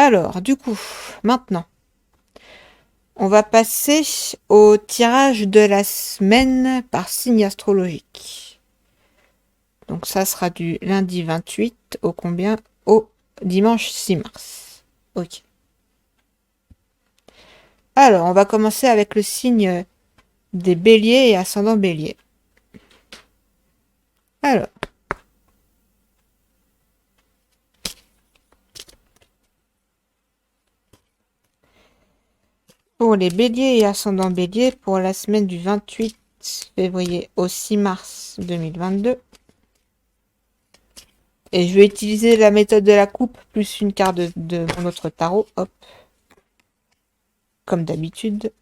Alors, du coup, maintenant, on va passer au tirage de la semaine par signe astrologique. Donc ça sera du lundi 28 au combien? Au dimanche 6 mars. Ok. Alors, on va commencer avec le signe des béliers et ascendant bélier. Alors, pour les béliers et ascendant bélier, pour la semaine du 28 février au 6 mars 2022, et je vais utiliser la méthode de la coupe plus une carte de mon autre tarot, hop, comme d'habitude.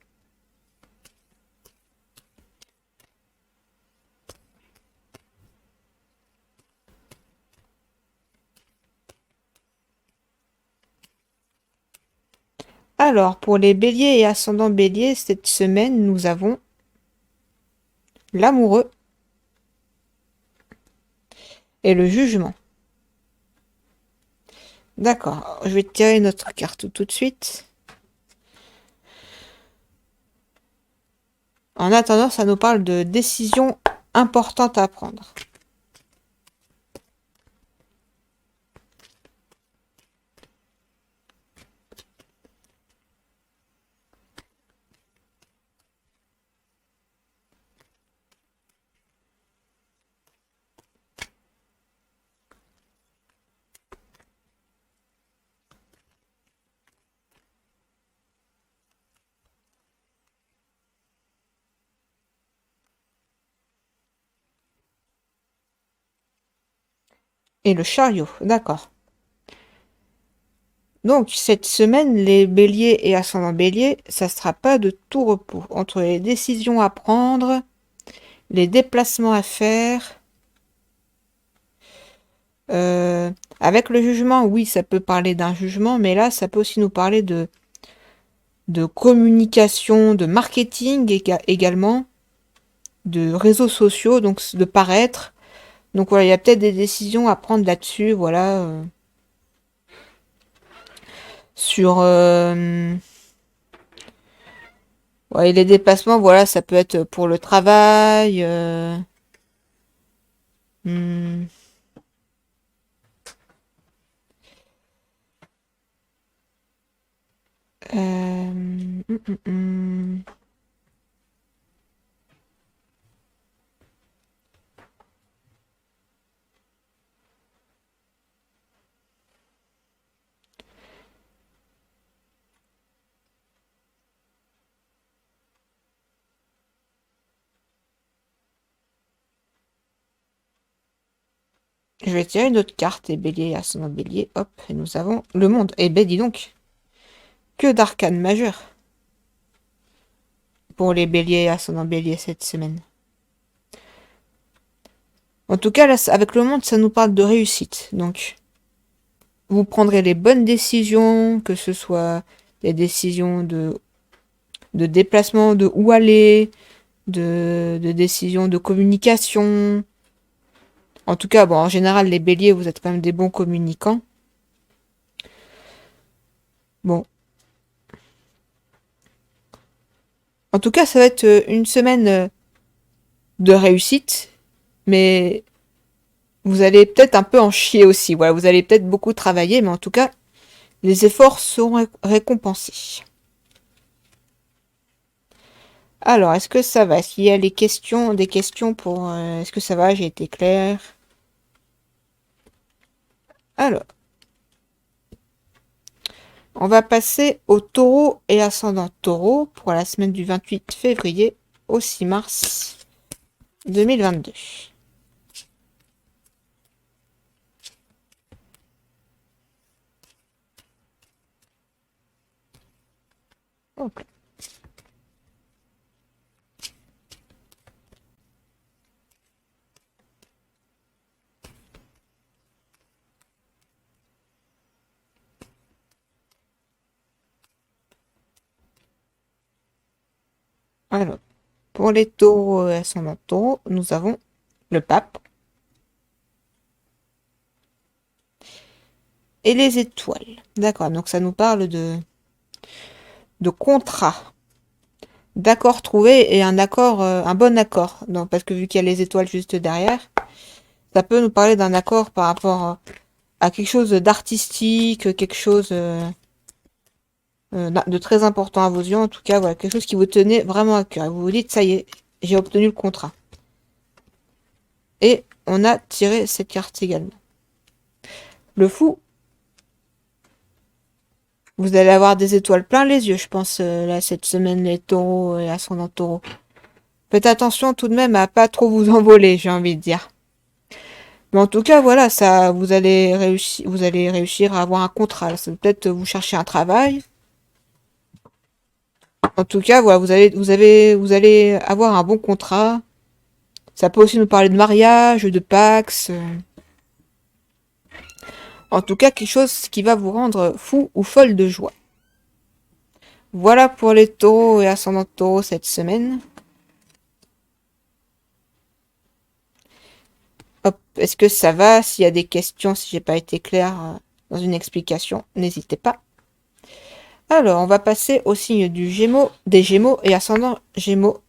Alors, pour les béliers et ascendant bélier, cette semaine, nous avons l'amoureux et le jugement. D'accord, je vais tirer notre carte tout de suite. En attendant, ça nous parle de décisions importantes à prendre. Et le chariot, d'accord. Donc, cette semaine, les béliers et ascendants béliers, ça ne sera pas de tout repos. Entre les décisions à prendre, les déplacements à faire, avec le jugement, oui, ça peut parler d'un jugement, mais là, ça peut aussi nous parler de communication, de marketing également, de réseaux sociaux, donc de paraître. Donc voilà, il y a peut-être des décisions à prendre là-dessus, voilà. Sur ouais, les déplacements, voilà, ça peut être pour le travail. Hmm, hmm. Je vais tirer une autre carte, et bélier, ascendant bélier, hop, et nous avons le monde. Eh ben dis donc, que d'arcanes majeures pour les béliers et ascendant bélier cette semaine. En tout cas, là, avec le monde, ça nous parle de réussite. Donc, vous prendrez les bonnes décisions, que ce soit des décisions de déplacement, de où aller, de décisions de communication. En tout cas, bon, en général, les béliers, vous êtes quand même des bons communicants. Bon. En tout cas, ça va être une semaine de réussite, mais vous allez peut-être un peu en chier aussi. Voilà, vous allez peut-être beaucoup travailler, mais en tout cas, les efforts seront récompensés. Alors, est-ce que ça va? Est-ce qu'il y a des questions pour... est-ce que ça va? J'ai été claire. Alors, on va passer au taureau et ascendant taureau pour la semaine du 28 février au 6 mars 2022. Ok. Alors, pour les taureaux et ascendant taureau, nous avons le pape, et les étoiles. D'accord, donc ça nous parle de contrat, d'accord trouvé et un accord, un bon accord. Donc, parce que vu qu'il y a les étoiles juste derrière, ça peut nous parler d'un accord par rapport à quelque chose d'artistique, quelque chose de très important à vos yeux. En tout cas, voilà, quelque chose qui vous tenait vraiment à cœur. Et vous vous dites, ça y est, j'ai obtenu le contrat. Et on a tiré cette carte également. Le fou. Vous allez avoir des étoiles plein les yeux, je pense, là, cette semaine, les taureaux et ascendant taureau. Faites attention tout de même à pas trop vous envoler, j'ai envie de dire. Mais en tout cas, voilà, ça, vous allez réussir à avoir un contrat. Peut-être vous chercher un travail. En tout cas, voilà, vous allez avoir un bon contrat. Ça peut aussi nous parler de mariage, de Pax. En tout cas, quelque chose qui va vous rendre fou ou folle de joie. Voilà pour les taureaux et ascendants taureaux cette semaine. Hop, est-ce que ça va? S'il y a des questions, si j'ai pas été clair dans une explication, n'hésitez pas. Alors, on va passer au signe du Gémeaux, des Gémeaux et ascendant Gémeaux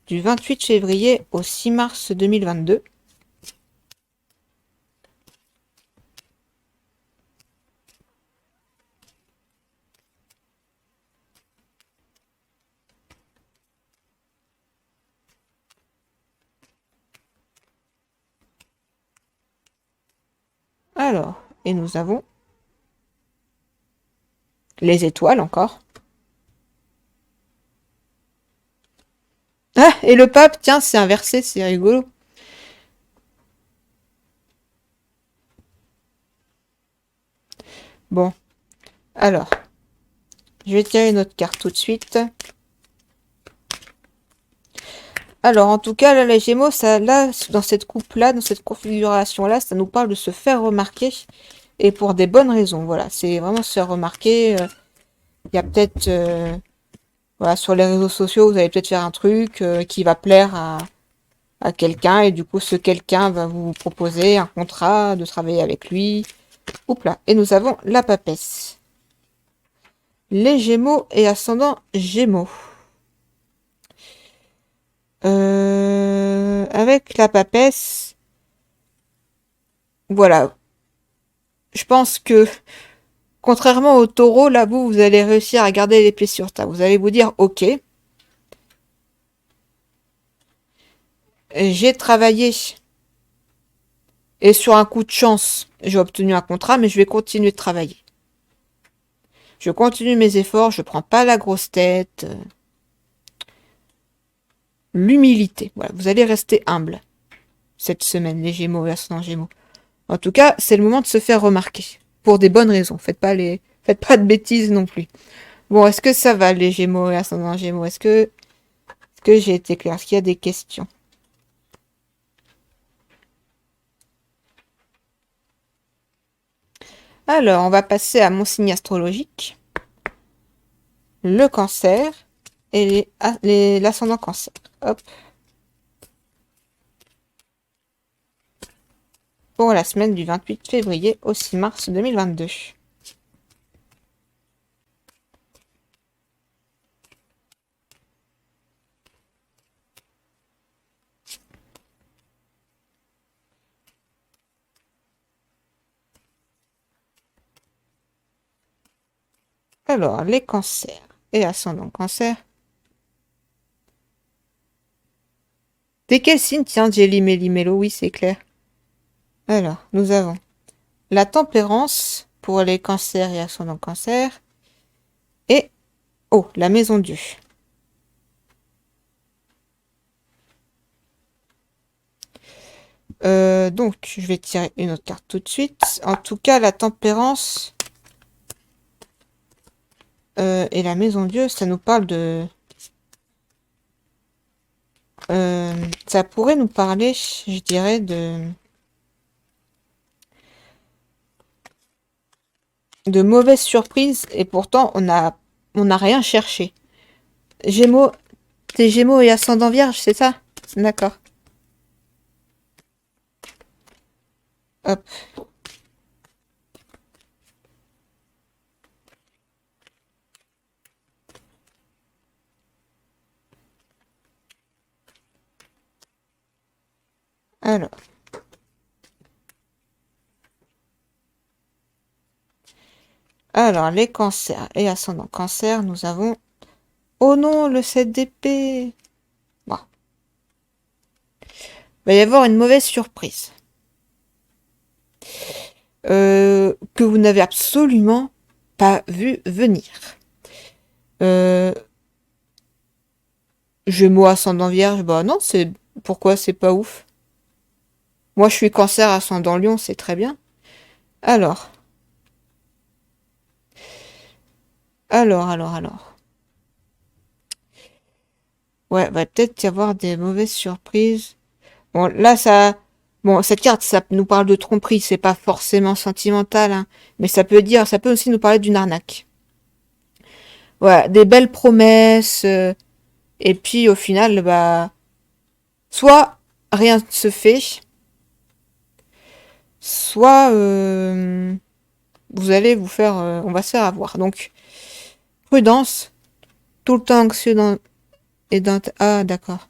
du 28 février au 6 mars 2022. Alors, et nous avons les étoiles encore. Ah, et le pape, tiens, c'est inversé, c'est rigolo. Bon, alors, je vais tirer une autre carte tout de suite. Alors, en tout cas, là, les Gémeaux, ça, là, dans cette coupe-là, dans cette configuration-là, ça nous parle de se faire remarquer et pour des bonnes raisons. Voilà, c'est vraiment se faire remarquer. Il y a peut-être, voilà, sur les réseaux sociaux, vous allez peut-être faire un truc qui va plaire à quelqu'un et du coup, ce quelqu'un va vous proposer un contrat de travailler avec lui. Oups là. Et nous avons la papesse. Les Gémeaux et ascendant Gémeaux. Avec la papesse, voilà. Je pense que, contrairement au taureau, là, vous allez réussir à garder les pieds sur table. Vous allez vous dire, ok, j'ai travaillé et sur un coup de chance, j'ai obtenu un contrat, mais je vais continuer de travailler. Je continue mes efforts, je prends pas la grosse tête. L'humilité. Voilà, vous allez rester humble cette semaine, les Gémeaux et ascendant Gémeaux. En tout cas, c'est le moment de se faire remarquer. Pour des bonnes raisons. Faites pas de bêtises non plus. Bon, est-ce que ça va, les Gémeaux et ascendant Gémeaux? Est-ce que j'ai été clair? Est-ce qu'il y a des questions? Alors, on va passer à mon signe astrologique. Le cancer et l'ascendant cancer. Hop. Pour la semaine du 28 février au 6 mars 2022. Alors, les cancers et ascendant cancer. T'es quel signe? Tiens, Jelly Melly Mello, oui, c'est clair. Alors, nous avons la tempérance pour les cancers et ascendant cancer. Et, oh, la maison Dieu. Donc, je vais tirer une autre carte tout de suite. En tout cas, la tempérance et la maison Dieu, ça nous parle de... ça pourrait nous parler, je dirais, de mauvaises surprises. Et pourtant, on n'a rien cherché. Gémeaux, t'es Gémeaux et ascendant Vierge, c'est ça? D'accord. Hop. Alors, les cancers et ascendant cancer, nous avons... Oh non, le 7 d'épée. Bon. Il va y avoir une mauvaise surprise. Que vous n'avez absolument pas vu venir. Gémeaux ascendant vierge, bah non, c'est... Pourquoi c'est pas ouf? Moi, je suis cancer ascendant lion, c'est très bien. Alors. Ouais, va peut-être y avoir des mauvaises surprises. Bon, là, ça... Bon, cette carte, ça nous parle de tromperie, c'est pas forcément sentimental, hein, mais ça peut aussi nous parler d'une arnaque. Voilà, des belles promesses, et puis au final, bah... Soit rien ne se fait, soit vous allez vous faire... on va se faire avoir. Donc, prudence, tout le temps anxieux Ah, d'accord.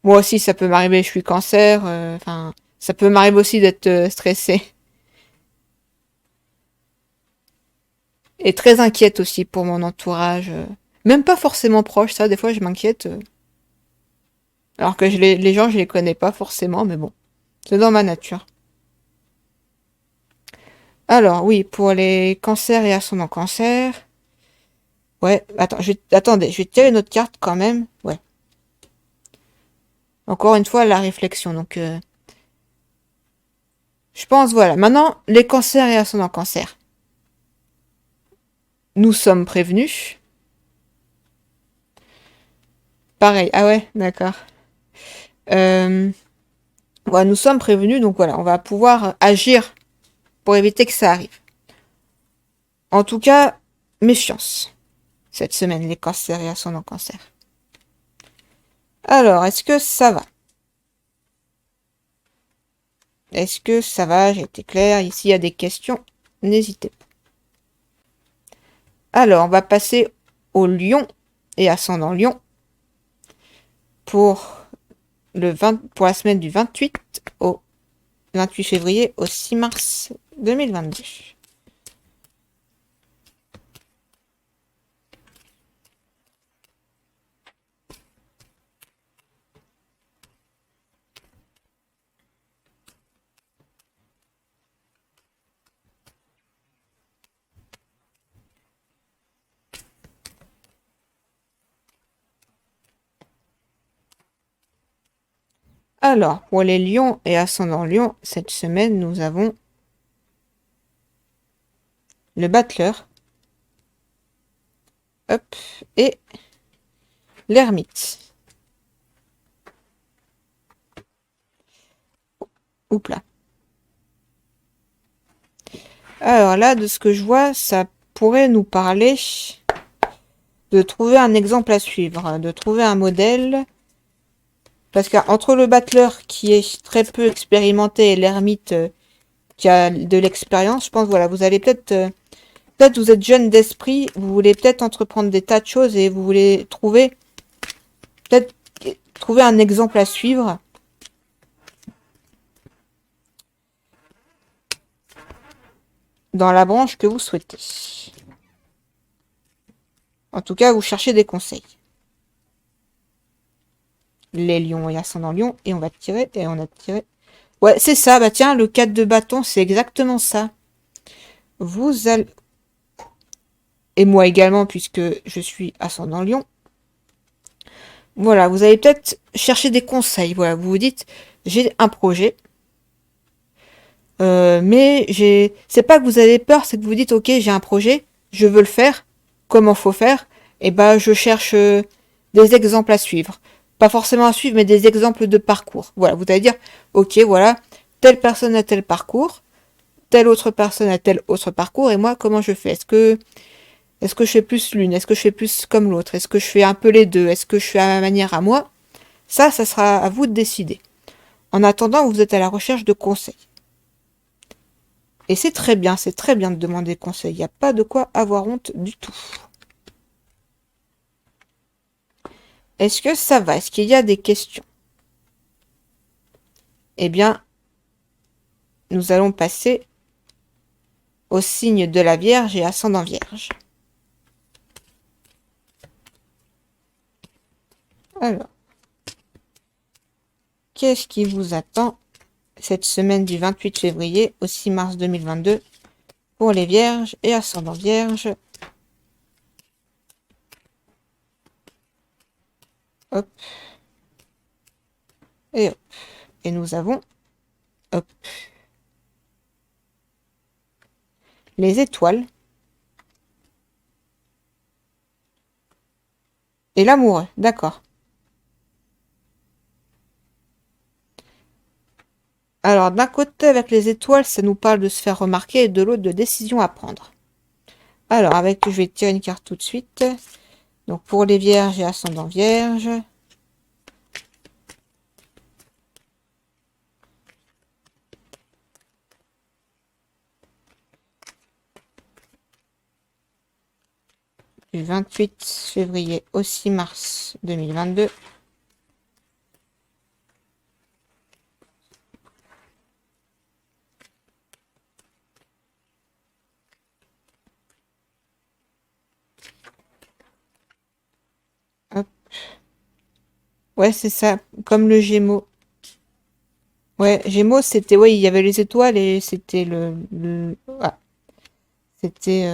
Moi aussi, ça peut m'arriver, je suis cancer. Enfin, ça peut m'arriver aussi d'être stressée. Et très inquiète aussi pour mon entourage. Même pas forcément proche, ça, des fois je m'inquiète. Alors que les gens, je les connais pas forcément, mais bon. C'est dans ma nature. Alors, oui, pour les cancers et ascendant cancer. Ouais, attendez, je vais tirer une autre carte quand même. Ouais. Encore une fois, la réflexion. Donc, je pense, voilà. Maintenant, les cancers et ascendant cancer. Nous sommes prévenus. Pareil. Ah ouais, d'accord. Ouais, nous sommes prévenus, donc voilà, on va pouvoir agir pour éviter que ça arrive. En tout cas, méfiance. Cette semaine, les cancers et ascendant cancer. Alors, est-ce que ça va? Est-ce que ça va? J'ai été clair. Ici, il y a des questions. N'hésitez pas. Alors, on va passer au lion et ascendant lion pour pour la semaine du 28 au 28 février au 6 mars 2022. Alors, pour les lions et ascendant lion, cette semaine, nous avons le battleur. Hop, et l'ermite. Oups là. Alors là, de ce que je vois, ça pourrait nous parler de trouver un exemple à suivre, de trouver un modèle. Parce qu'entre le battleur qui est très peu expérimenté et l'ermite qui a de l'expérience, je pense, voilà, vous allez peut-être vous êtes jeune d'esprit, vous voulez peut-être entreprendre des tas de choses et vous voulez peut-être trouver un exemple à suivre. Dans la branche que vous souhaitez. En tout cas, vous cherchez des conseils. Les lions et ascendant lion, et on va tirer, et on a tiré. Ouais, c'est ça, bah tiens, le 4 de bâton, c'est exactement ça. Vous allez... Et moi également, puisque je suis ascendant lion. Voilà, vous allez peut-être chercher des conseils. Voilà, vous vous dites, j'ai un projet. Mais c'est pas que vous avez peur, c'est que vous vous dites, ok, j'ai un projet, je veux le faire. Comment faut faire? Et ben, je cherche des exemples à suivre. Pas forcément à suivre, mais des exemples de parcours. Voilà, vous allez dire, ok, voilà, telle personne a tel parcours, telle autre personne a tel autre parcours, et moi, comment je fais? Est-ce que je fais plus l'une? Est-ce que je fais plus comme l'autre? Est-ce que je fais un peu les deux? Est-ce que je fais à ma manière à moi? Ça sera à vous de décider. En attendant, vous êtes à la recherche de conseils. Et c'est très bien de demander conseil. Il n'y a pas de quoi avoir honte du tout. Est-ce que ça va? Est-ce qu'il y a des questions? Eh bien, nous allons passer au signe de la Vierge et ascendant Vierge. Alors, qu'est-ce qui vous attend cette semaine du 28 février au 6 mars 2022 pour les Vierges et ascendant Vierge? Hop. Et hop. Et nous avons, hop, les étoiles et l'amoureux. D'accord. Alors, d'un côté, avec les étoiles, ça nous parle de se faire remarquer et de l'autre, de décision à prendre. Alors, je vais tirer une carte tout de suite. Donc, pour les Vierges et ascendant Vierge. Du 28 février au 6 mars 2022. Hop. Ouais, c'est ça, comme le Gémeaux. Ouais, Gémeaux, c'était, ouais, il y avait les étoiles et c'était c'était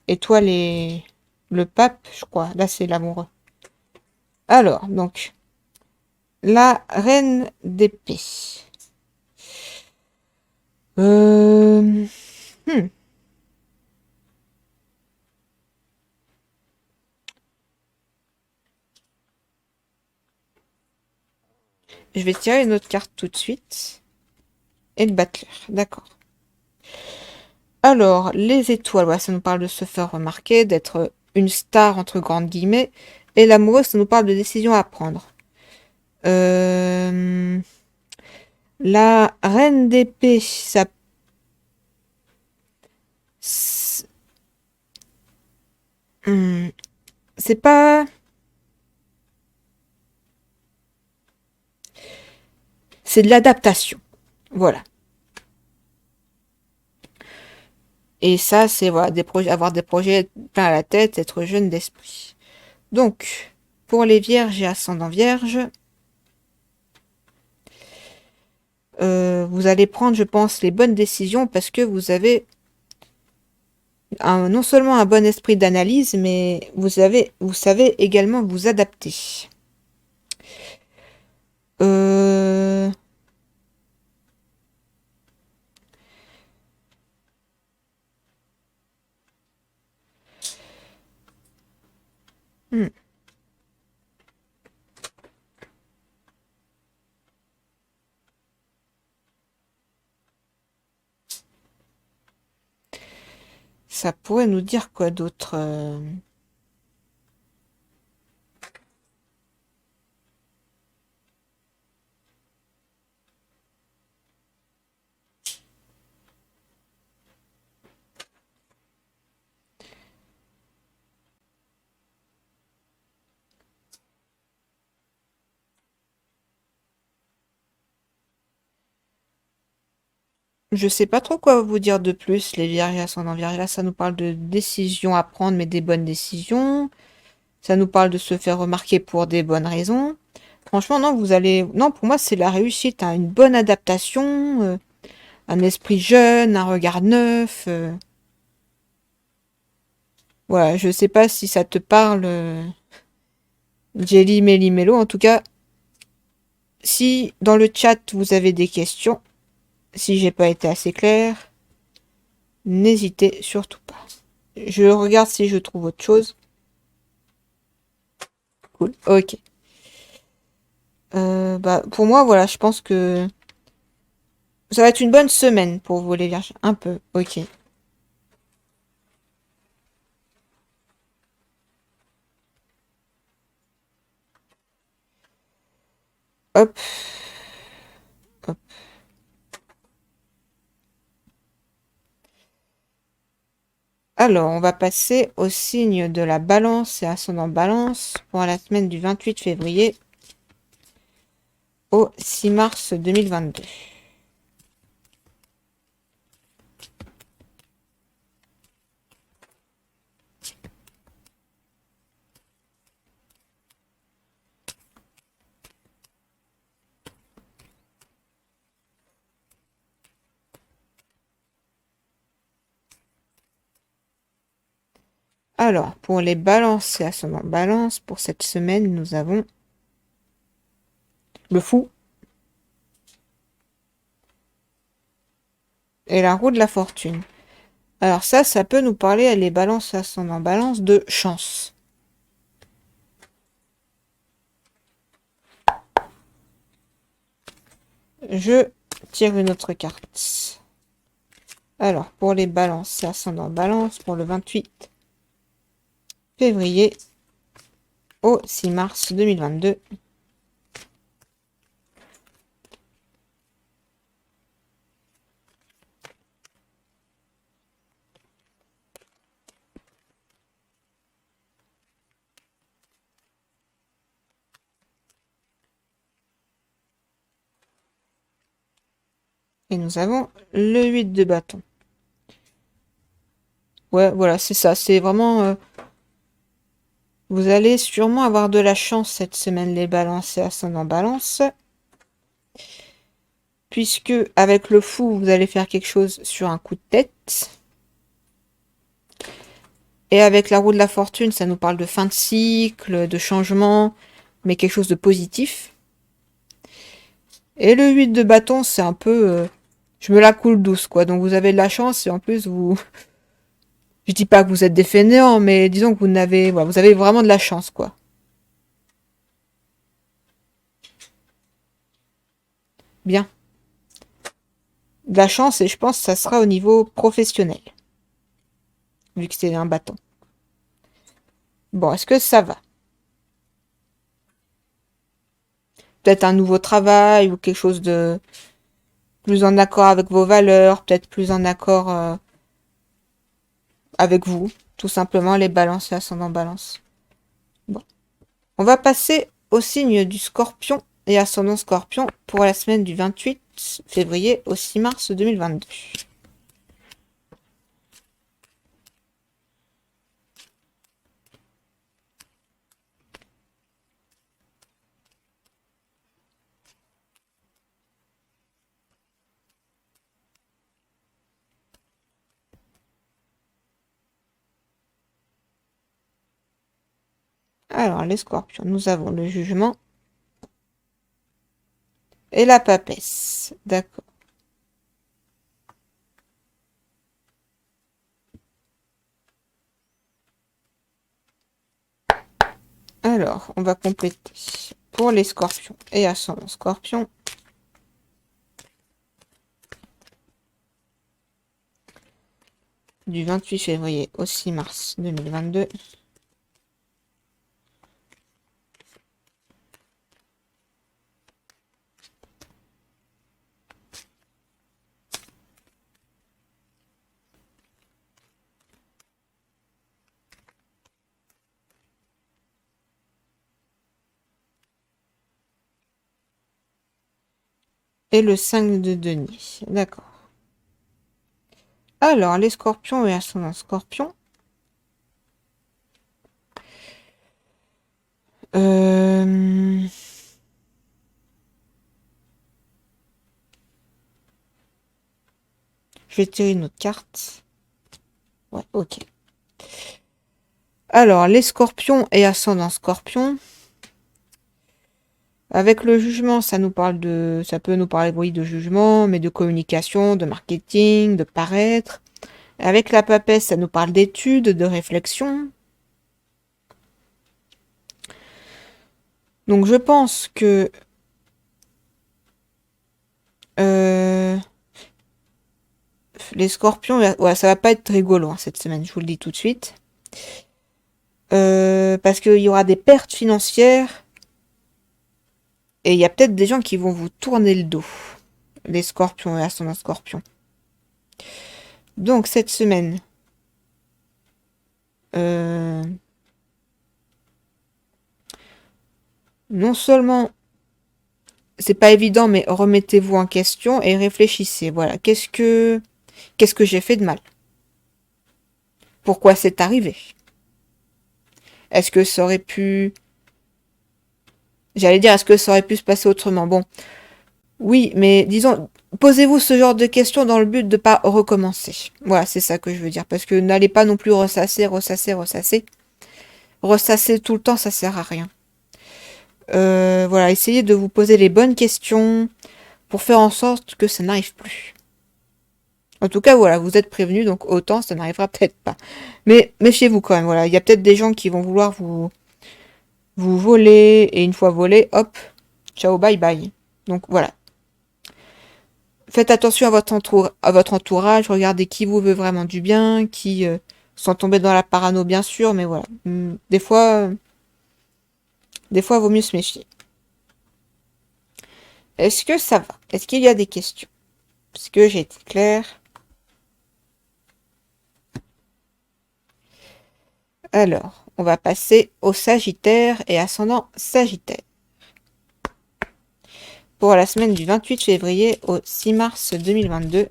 étoile et le pape, je crois. Là, c'est l'amoureux. Alors, donc, la reine d'épée. Euh, hmm, Je vais tirer une autre carte tout de suite. Et le battleur, d'accord. Alors, les étoiles, ouais, ça nous parle de se faire remarquer, d'être une star entre grandes guillemets. Et l'amoureux, ça nous parle de décisions à prendre. Euh, la reine d'épée, ça... Hmm, c'est pas... C'est de l'adaptation. Voilà. Et ça, c'est voilà, des projets, avoir des projets plein à la tête, être jeune d'esprit. Donc, pour les vierges et ascendants vierges, vous allez prendre, je pense, les bonnes décisions parce que vous avez non seulement un bon esprit d'analyse, mais vous savez également vous adapter. Euh, hmm, Ça pourrait nous dire quoi d'autre Je sais pas trop quoi vous dire de plus, les vierges et ascendants vierges. Là, ça nous parle de décisions à prendre, mais des bonnes décisions. Ça nous parle de se faire remarquer pour des bonnes raisons. Franchement, non, vous allez... Non, pour moi, c'est la réussite, hein. Une bonne adaptation, un esprit jeune, un regard neuf. Voilà, je sais pas si ça te parle, Jelly, Melly, Mello. En tout cas, si dans le chat, vous avez des questions, si j'ai pas été assez clair, n'hésitez surtout pas. Je regarde si je trouve autre chose. Cool, ok. Bah, pour moi, voilà, je pense que ça va être une bonne semaine pour vous les vierges. Un peu, ok. Hop, hop. Alors, on va passer au signe de la balance et ascendant balance pour la semaine du 28 février au 6 mars 2022. Alors, pour les balances et ascendant balance, pour cette semaine, nous avons le fou et la roue de la fortune. Alors ça peut nous parler, les balances et ascendant balance, de chance. Je tire une autre carte. Alors, pour les balances et ascendant balance, pour le 28 février au 6 mars 2022. Et nous avons le 8 de bâton. Ouais, voilà, c'est ça. C'est vraiment... vous allez sûrement avoir de la chance cette semaine, les balances et ascendant balance. Puisque avec le fou, vous allez faire quelque chose sur un coup de tête. Et avec la roue de la fortune, ça nous parle de fin de cycle, de changement, mais quelque chose de positif. Et le 8 de bâton, c'est un peu... je me la coule douce, quoi. Donc vous avez de la chance et en plus, vous... je dis pas que vous êtes des fainéants, mais disons que vous n'avez... voilà, vous avez vraiment de la chance, quoi. Bien. De la chance et je pense que ça sera au niveau professionnel. Vu que c'est un bâton. Bon, est-ce que ça va? Peut-être un nouveau travail ou quelque chose de plus en accord avec vos valeurs, peut-être plus en accord avec vous. Tout simplement, les balances et ascendant balance. Bon. On va passer au signe du scorpion et ascendant scorpion pour la semaine du 28 février au 6 mars 2022. Alors, les scorpions, nous avons le jugement et la papesse. D'accord. Alors, on va compléter pour les scorpions et ascendant scorpion. Du 28 février au 6 mars 2022. Et le 5 de denier. D'accord. Alors, les scorpions et ascendant scorpion. Je vais tirer une autre carte. Ouais, ok. Alors, les scorpions et ascendant scorpion. Avec le jugement, ça peut nous parler, oui, de jugement, mais de communication, de marketing, de paraître. Avec la papesse, ça nous parle d'études, de réflexion. Donc, je pense que les scorpions, ouais, ça va pas être rigolo hein, cette semaine, je vous le dis tout de suite. Parce qu'il y aura des pertes financières. Et il y a peut-être des gens qui vont vous tourner le dos. Les scorpions et ascendant scorpion. Donc cette semaine, Euh, non seulement c'est pas évident, mais remettez-vous en question et réfléchissez. Voilà, qu'est-ce que j'ai fait de mal? Pourquoi c'est arrivé? Est-ce que ça aurait pu, j'allais dire, est-ce que ça aurait pu se passer autrement? Bon, oui, mais disons, posez-vous ce genre de questions dans le but de pas recommencer. Voilà, c'est ça que je veux dire, parce que n'allez pas non plus ressasser, ressasser, ressasser. Ressasser tout le temps, ça sert à rien. Voilà, essayez de vous poser les bonnes questions pour faire en sorte que ça n'arrive plus. En tout cas, voilà, vous êtes prévenu, donc autant ça n'arrivera peut-être pas. Mais méfiez-vous quand même, voilà. Il y a peut-être des gens qui vont vouloir vous voler, et une fois volé, hop, ciao, bye bye. Donc voilà. Faites attention à votre entourage, regardez qui vous veut vraiment du bien, qui sans tomber dans la parano bien sûr, mais voilà. Des fois, vaut mieux se méfier. Est-ce que ça va? Est-ce qu'il y a des questions? Est-ce que j'ai été claire? Alors, on va passer au Sagittaire et ascendant Sagittaire. Pour la semaine du 28 février au 6 mars 2022.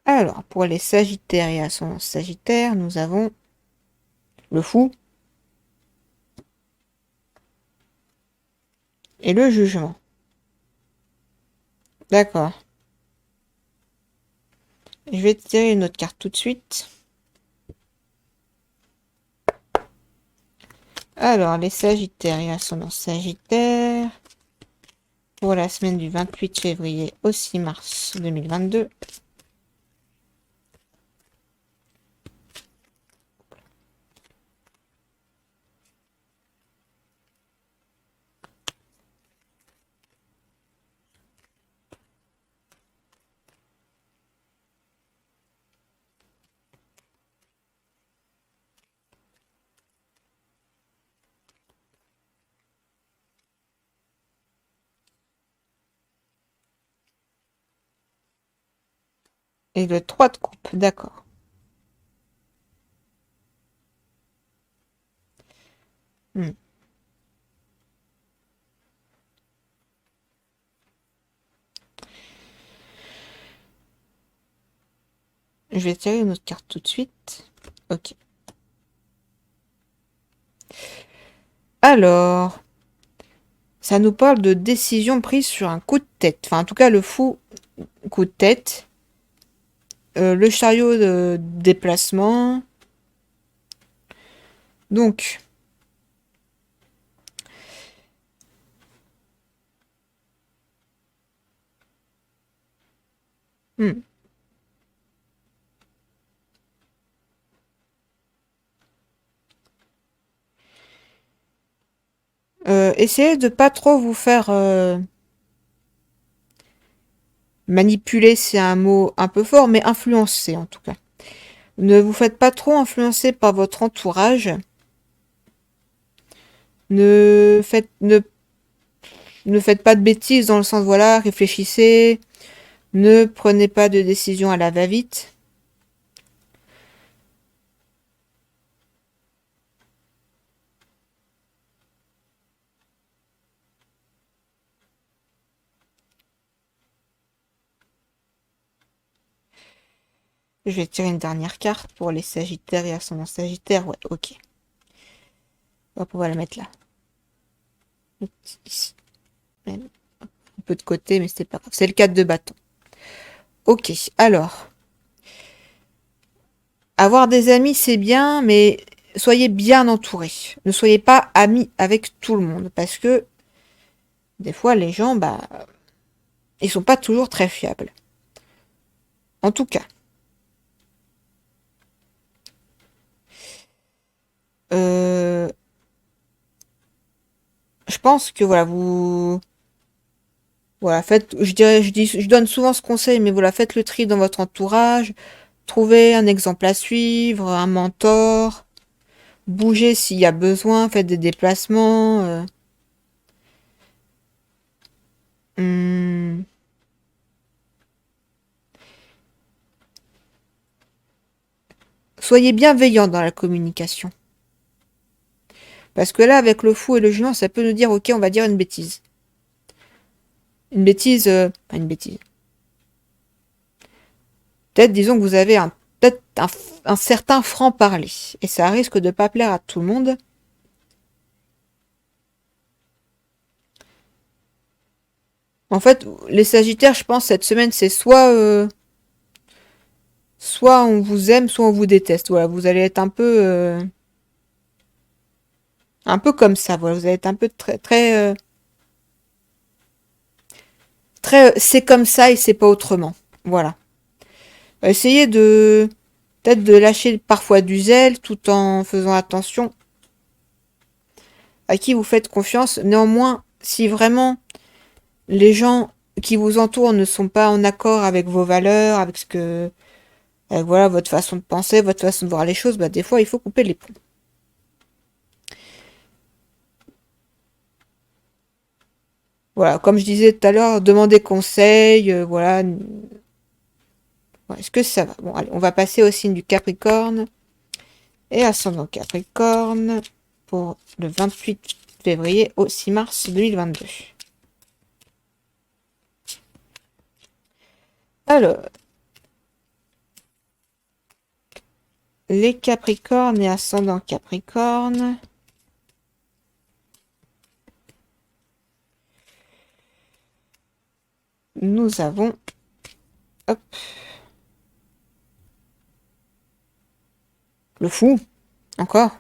Alors, pour les Sagittaires et ascendant Sagittaire, nous avons le Fou et le Jugement. D'accord. Je vais tirer une autre carte tout de suite. Alors, les Sagittaires et ascendant Sagittaire, pour la semaine du 28 février au 6 mars 2022. Et le 3 de coupe, d'accord. Hmm. Je vais tirer une autre carte tout de suite. Ok. Alors, ça nous parle de décision prise sur un coup de tête. Enfin, en tout cas, le fou, coup de tête. Le chariot de déplacement. Donc, hmm. Essayez de pas trop vous faire manipuler, c'est un mot un peu fort, mais influencer en tout cas. Ne vous faites pas trop influencer par votre entourage. Ne faites pas de bêtises dans le sens, voilà, réfléchissez. Ne prenez pas de décision à la va-vite. Je vais tirer une dernière carte pour les Sagittaires et ascendant Sagittaire. Ouais, ok. Hop, on va la mettre là. Ici. Même un peu de côté, mais c'est pas grave. C'est le 4 de bâton. Ok, alors. Avoir des amis, c'est bien, mais soyez bien entourés. Ne soyez pas amis avec tout le monde. Parce que des fois, les gens, bah, ils sont pas toujours très fiables. En tout cas. Euh, je pense que voilà, Voilà, faites, je dirais, je donne souvent ce conseil, mais voilà, faites le tri dans votre entourage, trouvez un exemple à suivre, un mentor, bougez s'il y a besoin, faites des déplacements. Hum, Soyez bienveillant dans la communication. Parce que là, avec le fou et le géant, ça peut nous dire, ok, on va dire une bêtise. Une bêtise, pas une bêtise. Peut-être, disons que vous avez peut-être un certain franc-parler. Et ça risque de pas plaire à tout le monde. En fait, les Sagittaires, je pense, cette semaine, c'est soit on vous aime, soit on vous déteste. Voilà, vous allez être un peu comme ça. Voilà, vous allez être un peu très, c'est comme ça et c'est pas autrement. Voilà. Essayez peut-être de lâcher parfois du zèle tout en faisant attention à qui vous faites confiance. Néanmoins, si vraiment les gens qui vous entourent ne sont pas en accord avec vos valeurs, avec voilà, votre façon de penser, votre façon de voir les choses, bah, des fois, il faut couper les ponts. Voilà, comme je disais tout à l'heure, demandez conseil, voilà. Ouais, est-ce que ça va? Bon, allez, on va passer au signe du Capricorne et ascendant Capricorne pour le 28 février au 6 mars 2022. Alors, les Capricornes et ascendant Capricorne. Nous avons, hop, le fou, encore,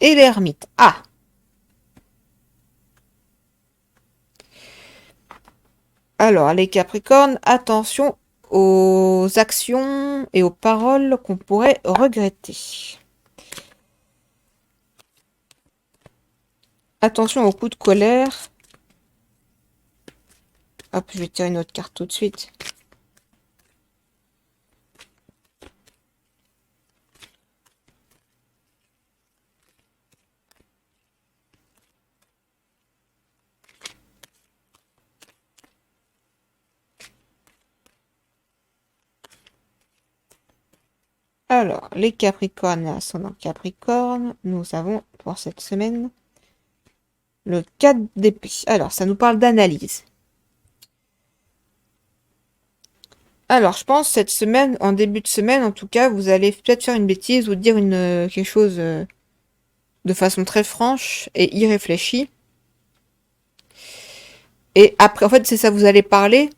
et l'ermite. Ah! Alors, les Capricornes, attention aux actions et aux paroles qu'on pourrait regretter. Attention aux coups de colère. Hop, je vais tirer une autre carte tout de suite. Alors, les Capricornes et ascendant Capricorne, nous avons pour cette semaine le 4 d'épée. Alors, ça nous parle d'analyse. Alors, je pense cette semaine, en début de semaine, en tout cas, vous allez peut-être faire une bêtise ou dire quelque chose de façon très franche et irréfléchie. Et après, en fait, c'est ça, vous allez parler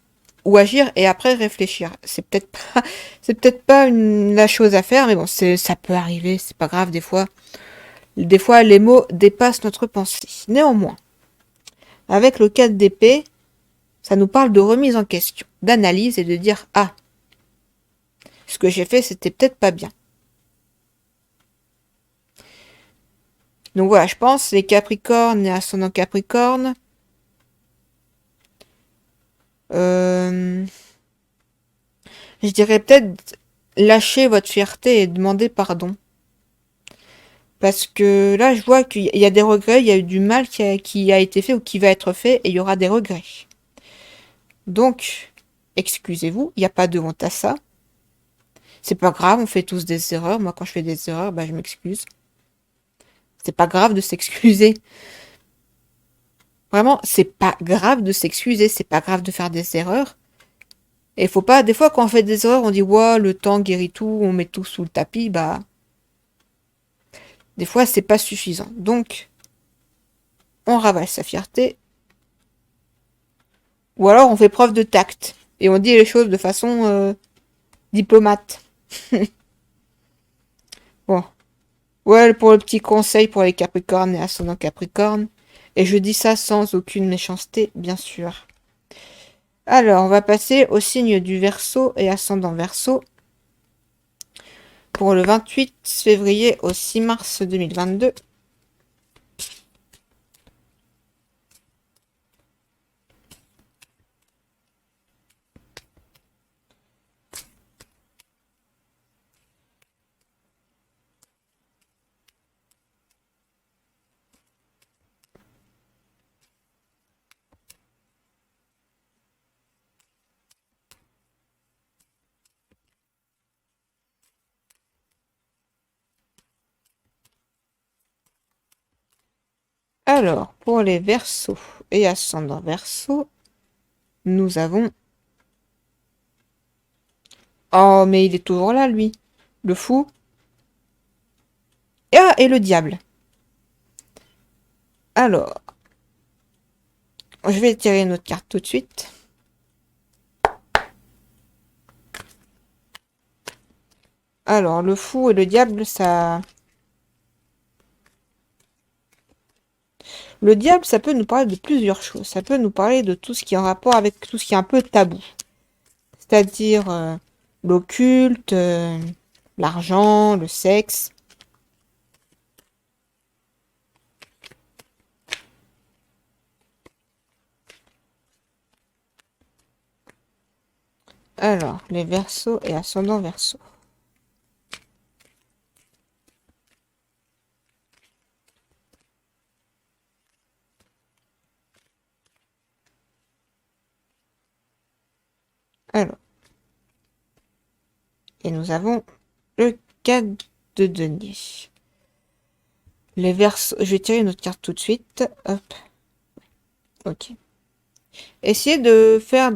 ou agir et après réfléchir. C'est peut-être pas la chose à faire, mais bon, ça peut arriver, c'est pas grave des fois. Des fois, les mots dépassent notre pensée. Néanmoins, avec le 4 d'épée, ça nous parle de remise en question, d'analyse et de dire ah, ce que j'ai fait, c'était peut-être pas bien. Donc voilà, je pense les Capricornes et ascendant Capricorne. Je dirais peut-être lâcher votre fierté et demander pardon. Parce que là, je vois qu'il y a des regrets, il y a eu du mal qui a été fait ou qui va être fait, et il y aura des regrets. Donc, excusez-vous, il n'y a pas de honte à ça. C'est pas grave, on fait tous des erreurs. Moi, quand je fais des erreurs, bah, je m'excuse. C'est pas grave de s'excuser. Vraiment, c'est pas grave de s'excuser, c'est pas grave de faire des erreurs. Et faut pas, des fois, quand on fait des erreurs, on dit, ouais, le temps guérit tout, on met tout sous le tapis, bah, des fois, c'est pas suffisant. Donc, on ravale sa fierté, ou alors on fait preuve de tact, et on dit les choses de façon diplomate. Bon. Ouais, pour le petit conseil pour les Capricornes et ascendant Capricorne. Et je dis ça sans aucune méchanceté, bien sûr. Alors, on va passer au signe du Verseau et ascendant Verseau pour le 28 février au 6 mars 2022. Alors, pour les Verseaux et ascendants Verseaux, nous avons... Oh, mais il est toujours là, lui. Le fou. Et le diable. Alors, je vais tirer une autre carte tout de suite. Alors, le fou et le diable, ça... Le diable, ça peut nous parler de plusieurs choses. Ça peut nous parler de tout ce qui est en rapport avec tout ce qui est un peu tabou. C'est-à-dire l'occulte, l'argent, le sexe. Alors, les Verseaux et ascendants Verseaux. Alors, et nous avons le 4 de denier. Les Verseaux, je vais tirer une autre carte tout de suite. Hop. Ok. Essayez de faire,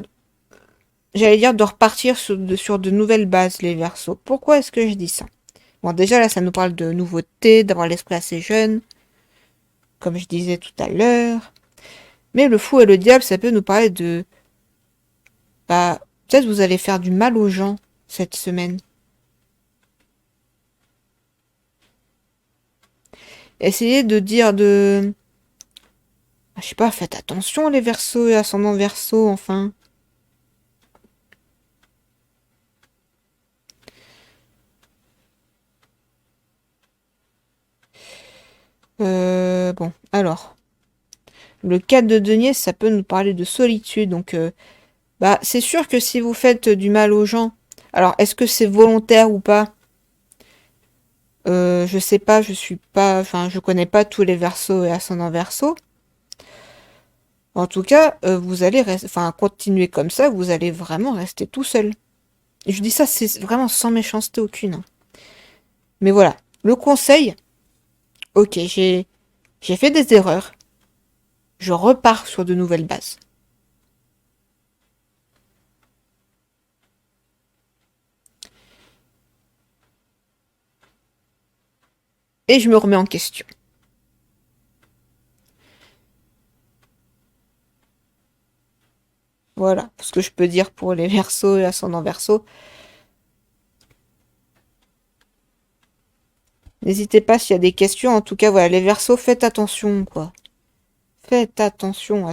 j'allais dire, de repartir sur de nouvelles bases, les Verseaux. Pourquoi est-ce que je dis ça? Bon, déjà là, ça nous parle de nouveauté, d'avoir l'esprit assez jeune, comme je disais tout à l'heure. Mais le fou et le diable, ça peut nous parler de... Bah, peut-être vous allez faire du mal aux gens cette semaine. Essayez de dire de... Je sais pas, faites attention les Verseaux et ascendants Verseaux, enfin. Bon, alors. Le 4 de denier, ça peut nous parler de solitude, donc... bah, c'est sûr que si vous faites du mal aux gens... Alors, est-ce que c'est volontaire ou pas? Je sais pas, je suis pas... Enfin, je connais pas tous les Verseaux et ascendants Verseaux. En tout cas, vous allez enfin, continuer comme ça, vous allez vraiment rester tout seul. Et je dis ça, c'est vraiment sans méchanceté aucune, hein. Mais voilà, le conseil, ok, j'ai fait des erreurs, je repars sur de nouvelles bases. Et je me remets en question. Voilà ce que je peux dire pour les Verseaux et ascendants Verseaux. N'hésitez pas s'il y a des questions. En tout cas, voilà, les Verseaux, faites attention, quoi. Faites attention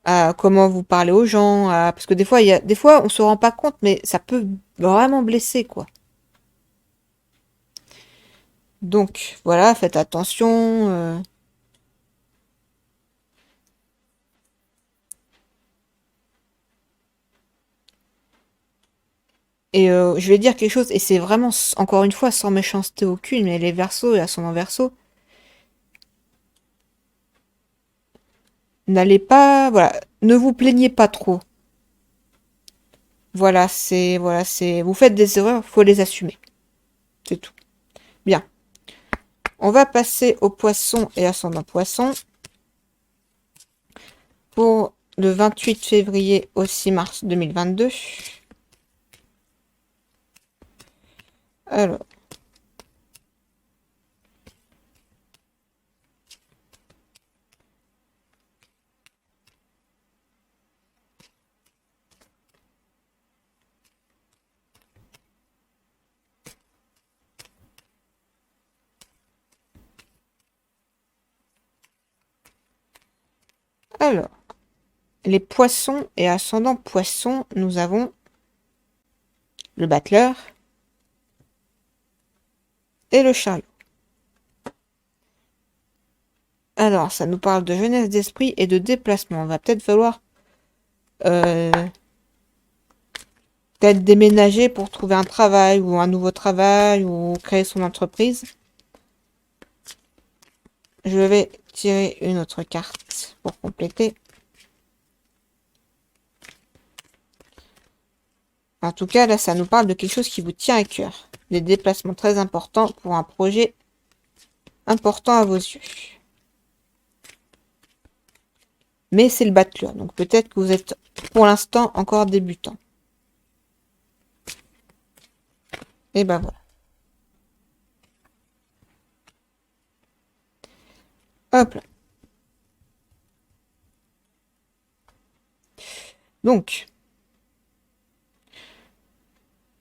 à comment vous parlez aux gens, parce que des fois, on se rend pas compte, mais ça peut vraiment blesser, quoi. Donc, voilà, faites attention. Et je vais dire quelque chose, et c'est vraiment, encore une fois, sans méchanceté aucune, mais les Verseaux et ascendants Verseaux, n'allez pas, voilà, ne vous plaignez pas trop. Voilà, c'est, vous faites des erreurs, faut les assumer. C'est tout. Bien. On va passer aux poissons et ascendants poissons. Pour le 28 février au 6 mars 2022. Alors. Alors. Les poissons et ascendants poissons, nous avons le battleur et le chariot. Alors, ça nous parle de jeunesse d'esprit et de déplacement. On va peut-être falloir peut-être déménager pour trouver un travail ou un nouveau travail ou créer son entreprise. Je vais tirer une autre carte pour compléter. En tout cas, là, ça nous parle de quelque chose qui vous tient à cœur. Des déplacements très importants pour un projet important à vos yeux. Mais c'est le battleur, donc peut-être que vous êtes pour l'instant encore débutant. Et ben voilà. Hop là. Donc,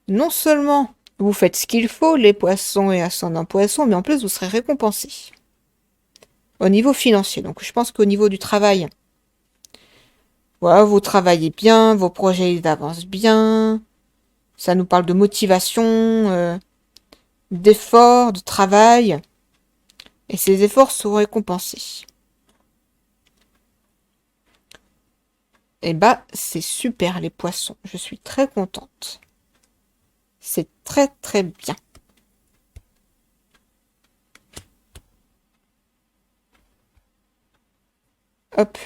non seulement vous faites ce qu'il faut, les poissons et ascendants poissons, mais en plus vous serez récompensé au niveau financier. Donc je pense qu'au niveau du travail, voilà, vous travaillez bien, vos projets ils avancent bien. Ça nous parle de motivation, d'effort, de travail. Et ces efforts seront récompensés. Et bah, c'est super les poissons. Je suis très contente. C'est très très bien. Hop.